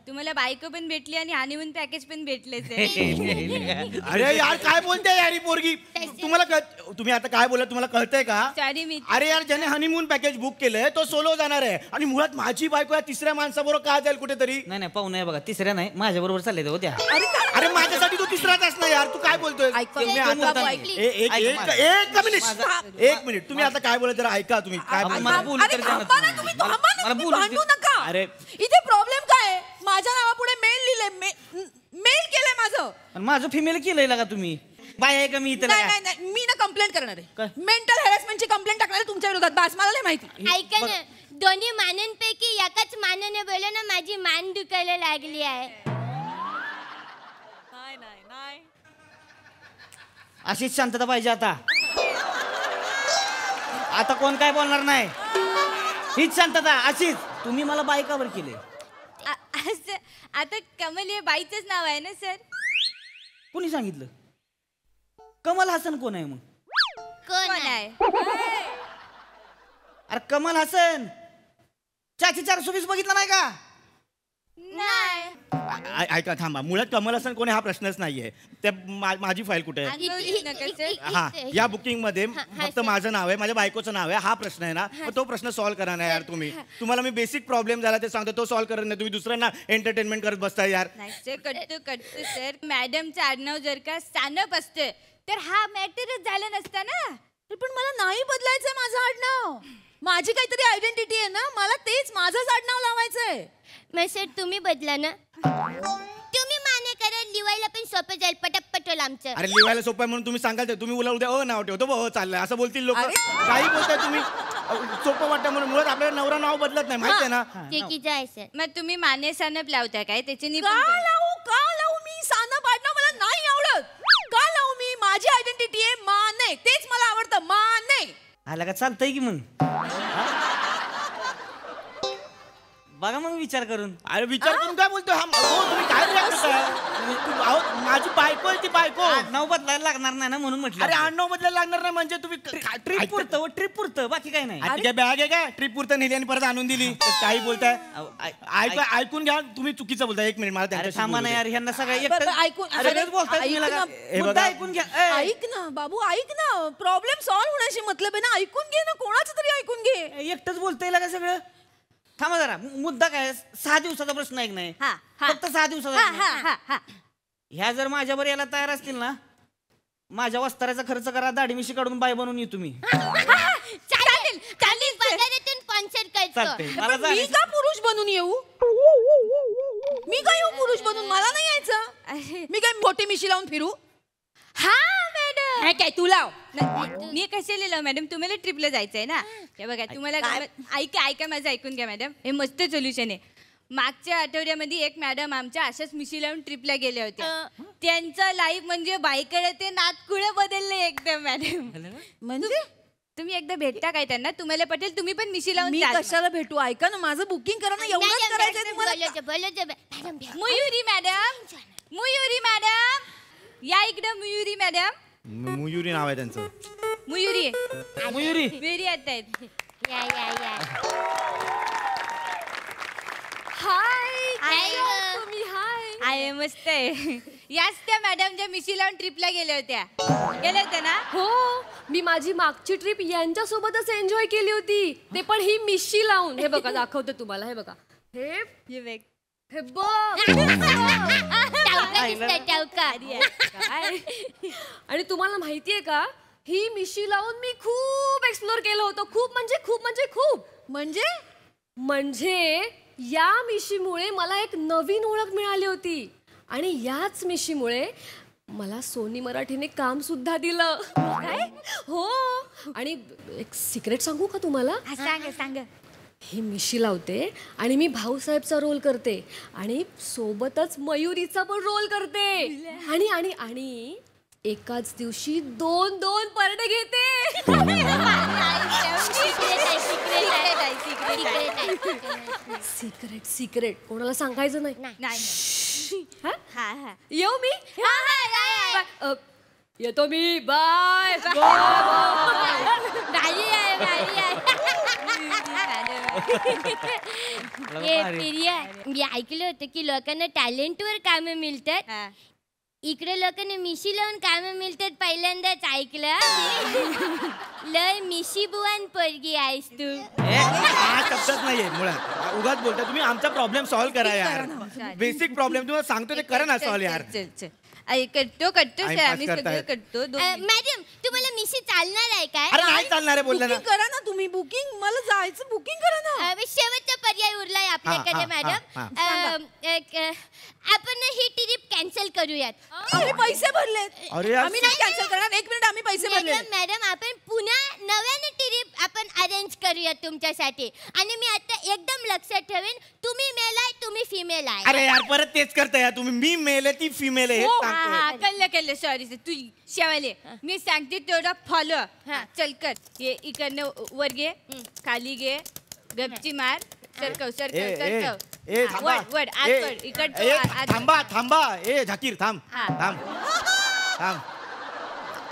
S11: तुम्हाला बायको पण भेटली आणि हनीमून पॅकेज पण भेटले सर.
S8: अरे यार काय बोलते यार ही पोरगी तुम्हाला तुम्ही आता काय बोला तुम्हाला कळतंय का?
S11: सॉरी मी
S8: अरे यार ज्याने हनीमून पॅकेज बुक केलंय तो सोलो जाणार आहे आणि मुळात माझी बायको या तिसऱ्या माणसाबरोबर का जाईल कुठेतरी.
S12: नाही पाहू नाही बघा तिसऱ्या नाही माझ्या बरोबर चालले होत्या.
S8: अरे माझ्यासाठी तू तिसराच असणार यार तू काय बोलतोय. एक मिनिट तुम्ही आता काय बोलत जरा ऐका तुम्ही काय
S6: अरे इथे प्रॉब्लेम काय आहे? माझ्या नावापुढे मेल लिहिलंय मेल केलंय
S12: माझं फिमेल केलंय का तुम्ही बाय आहे का मी इथे.
S6: नाही मी ना कंप्लेंट करणार आहे मेंटल हॅरेसमेंटची कंप्लेंट टाकणार आहे तुमच्या विरोधात. बास मला नाही माहिती.
S11: ऐका ना दोन्ही मानांपैकी एकाच मानाने बोलले ना माझी मान दुखायला लागली आहे.
S6: नाही
S12: अशीच शांतता पाहिजे आता. आता कोण काय बोलणार नाही हीच शांतता अशीच. तुम्ही मला बायकावर केले.
S11: आता कमल हे बाईचंच नाव आहे ना सर.
S12: कोणी सांगितलं? कमल हसन कोण आहे मग?
S11: कोण आहे?
S12: अरे कमल हसन चाची 420 बघितला नाही का?
S11: नाही.
S8: ऐका थांबा मुळात कमल हसन कोणी हा प्रश्नच नाहीये. ते माझी फाईल कुठे आहे? हा या बुकिंग मध्ये फक्त माझं नाव आहे माझ्या बायकोचं नाव आहे हा प्रश्न आहे ना तो प्रश्न सॉल्व्ह करा ना यार तुम्ही. तुम्हाला मी बेसिक प्रॉब्लेम झाला ते सांगतो तो सॉल्व्ह करत नाही तुम्ही दुसऱ्यांना एंटरटेनमेंट करत बसता यार.
S11: कटतो सर मॅडमचं आडनाव जर का सानप असतं तर हा मॅटरच झाला नसता ना.
S6: पण मला नाही बदलायचंय माझं आडनाव. माझी काहीतरी आयडेंटिटी आहे ना मला तेच माझंच आडनाव लावायचंय.
S11: मग सर तुम्ही बदला ना. तुम्ही माने करा लिवायला पण सोपं जाईल पटपटोल आमचं.
S8: अरे लिवायला सोपं आहे म्हणून तुम्ही सांगाल तुम्ही उद्या नाव ठेवतो चाललंय असं बोलतील लोक. काही बोलताय तुम्ही सोपं वाटतं म्हणून मुळात आपल्याला नवरा नाव बदलत नाही माहिती आहे ना.
S11: ठीक आहे सर. मग तुम्ही माने सानप लावता काय त्याची
S6: का लावू मी सानप आडनाव मला नाही आवडत. का लावू मी माझी आयडेंटिटी आहे माने तेच मला आवडतं माने.
S12: आला का चालतंय की मग बघा मग विचार करून.
S8: अरे विचार करून काय बोलतोय तुम्ही काय माझी बायको आहे ती बायको.
S12: नाव बदलायला लागणार नाही ना म्हणून म्हटलं.
S8: अरे आडनाव बदलायला लागणार नाही म्हणजे तुम्ही
S12: ट्रिप पुरतं बाकी काही नाही.
S8: काय बॅग आहे का ट्रिप पुरतं नेली आणि परत आणून दिली काही बोलताय. ऐकून घ्या तुम्ही चुकीचं बोलताय. एक मिनिट मला
S12: थांबा ना यार ह्यांना सगळं
S6: ऐकून घ्या. ऐक ना बाबू ऐक ना प्रॉब्लेम सॉल्व्ह होण्याशी मतलब आहे ना. ऐकून घे ना कोणाचं तरी ऐकून घे.
S12: एकटंच बोलतंय का सगळं. थांबा जरा मुद्दा काय 6 दिवसाचा प्रश्न आहे नाही फक्त 6 दिवसाचा. ह्या जर माझ्यावर यायला तयार असतील ना माझ्या वस्ताराचा खर्च करा दाढी मिशी काढून बाय बनवून येऊ तुम्ही.
S6: मी का पुरुष बनून येऊ? मी काय येऊ पुरुष बनून मला नाही यायचं. मी काय मोठी मिशी लावून फिरू?
S11: हा मॅडम
S6: काय तू लाव.
S11: मी कशाला लिहिलं मॅडम तुम्हाला ट्रिपला जायचंय ना. हे बघा तुम्हाला ऐका माझं ऐकून घ्या मॅडम हे मस्त सोल्युशन आहे. मागच्या आठवड्यामध्ये एक मॅडम आमच्या अशाच मिशी लावून ट्रिपला गेल्या होत्या. त्यांचं लाईफ म्हणजे बाईकडे ते नातकुळे बदलले एकदम मॅडम.
S6: म्हणजे
S11: तुम्ही एकदा भेटता काय त्यांना तुम्हाला पटेल. तुम्ही पण मिशी लावून
S6: मी कशाला भेटू? ऐका ना माझं बुकिंग करा ना एवढंच करायचंय तुम्हाला.
S11: मयुरी मॅडम या इकडं मयुरी मॅडम.
S8: मयुरी नाव आहे त्यांचं.
S11: मयुरी
S12: मयुरी
S11: येत आहेत. हाय
S6: तुम्ही हाय
S11: आहे मस्त आहे. याच त्या मॅडम ज्या मिशी लावून ट्रिपला गेल्या होत्या ना.
S7: हो, मी माझी मागची ट्रिप यांच्यासोबतच एन्जॉय केली होती, ते पण ही मिशी लावून. हे बघा, दाखवते तुम्हाला. हे बघा, हे बघ. आणि तुम्हाला माहितीये का, ही मिशी लावून मी खूप एक्सप्लोर केलं होतं. खूप म्हणजे या मिशीमुळे मला एक नवीन ओळख मिळाली होती. आणि याच मिशीमुळे मला सोनी मराठीने काम सुद्धा दिलं. काय? हो. आणि एक सिक्रेट सांगू का तुम्हाला?
S11: सांग.
S7: ही मिशी लावते आणि मी भाऊसाहेबचा रोल करते आणि सोबतच मयुरीचा पण रोल करते. आणि एकाच दिवशी 2 परडे घेते. सिक्रेट कोणाला सांगायचं नाही. येऊ मी? येतो मी. बाय.
S11: मी ऐकलं होतं की लोकांना टॅलेंटवर कामं मिळतात. इकडे लोकांना मिशी लावून कामं मिळतात. पहिल्यांदाच ऐकलं. लय मिशी बुवान पोरगी आहेस तू.
S8: हा शब्दच नाहीये मुळात. उगाच बोलता तुम्ही. आमचा प्रॉब्लेम सॉल्व्ह करा यार. बेसिक प्रॉब्लेम तुम्हाला सांगतो ते करा ना सॉल्व्ह यार.
S11: करतो सर, आम्ही सगळं करतो. मॅडम तुम्हाला मिशी चालणार आहे काय?
S8: अरे नाही चालणार आहे बोलला ना.
S6: करा ना तुम्ही बुकिंग. मला जायचं, बुकिंग करा ना.
S11: शेवटचा पर्याय उरलाय आपल्याकडे मॅडम. आपण ही ट्रिप कॅन्सल करूयात.
S6: आम्ही पैसे भरलेत.
S8: अरे यार,
S6: आम्ही नाही कॅन्सल करणार. 1 मिनिट, आम्ही पैसे भरले.
S11: मॅडम आपण पुन्हा नव्याने ट्रिप आपण अरेंज करूयात तुमच्यासाठी. आणि मी आता एकदम लक्षात ठेवेन, तुम्ही मेल आहे, तुम्ही फिमेल आहे.
S8: अरे यार परत तेच करता यार तुम्ही. मी मेल आहे, ती फिमेल आहे.
S11: कळलं सॉरी तू शेवाले. मी सांगते तेवढा फॉलो. चल कर. हे इकडनं वर घे, खाली घे, गपची मार. सरकव.
S8: थांबा. ए झाकीर थांब.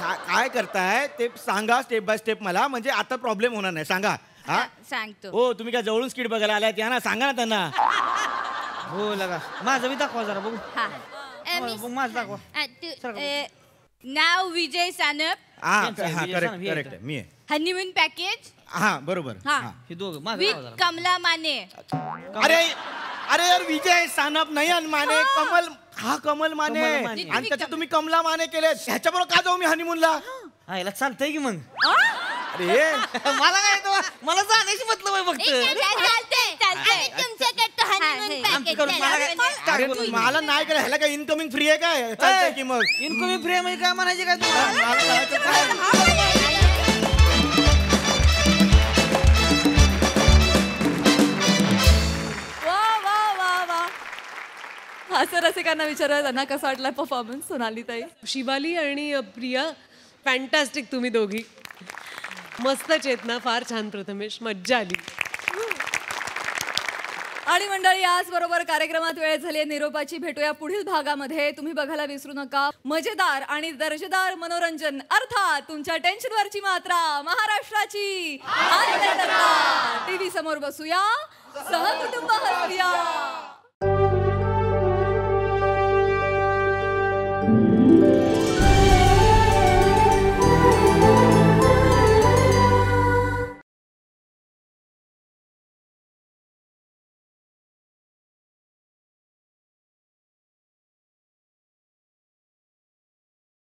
S8: काय करताय ते सांगा स्टेप बाय स्टेप मला. म्हणजे आता प्रॉब्लेम होणार नाही. सांगा.
S11: सांगतो.
S8: हो तुम्ही काय जवळून स्किट बघायला आलात या ना. सांगा ना त्यांना. हो लगा. माझं बी दाखवा जरा बघू. माझं दाखवा.
S11: नाव विजय सानप.
S8: करेक्ट मी आहे.
S11: Honeymoon package.
S8: हा बरोबर.
S12: हे दोघं
S11: विथ कमला माने.
S8: अरे यार विजय सानप नयन माने कमल. हा कमल माने. आणि त्याच्यात तुम्ही कमला माने केले. ह्याच्याबरोबर का जाऊ मी हनीमूनला?
S12: याला चालतंय की मग.
S8: अरे
S12: मला काय येतो, मला जाण्याची मतलब आहे फक्त.
S8: मला नाही केलं. ह्याला काय इनकमिंग फ्री आहे काय? चालतंय की मग.
S12: इनकमिंग फ्री म्हणजे काय म्हणायचे काय तुम्हाला?
S1: हास्य रसिकांना विचारूया त्यांना कसा वाटला परफॉर्मन्स. सोनाली ताई.
S7: शिवाली आणि प्रिया फॅन्टॅस्टिक तुम्ही दोघी. मस्त चेतना. फार छान प्रथमेश. मज्जा आली.
S1: आणि मंडळी आज बरोबर कार्यक्रमात वेळ झाली आहे निरोपाची. भेटूया पुढील भागामध्ये. तुम्ही बघायला विसरू नका मजेदार आणि दर्जेदार मनोरंजन. अर्थात तुमच्या टेन्शनवरची मात्रा महाराष्ट्राची. टीव्ही समोर बसूया, सहकुटुंब हसूया.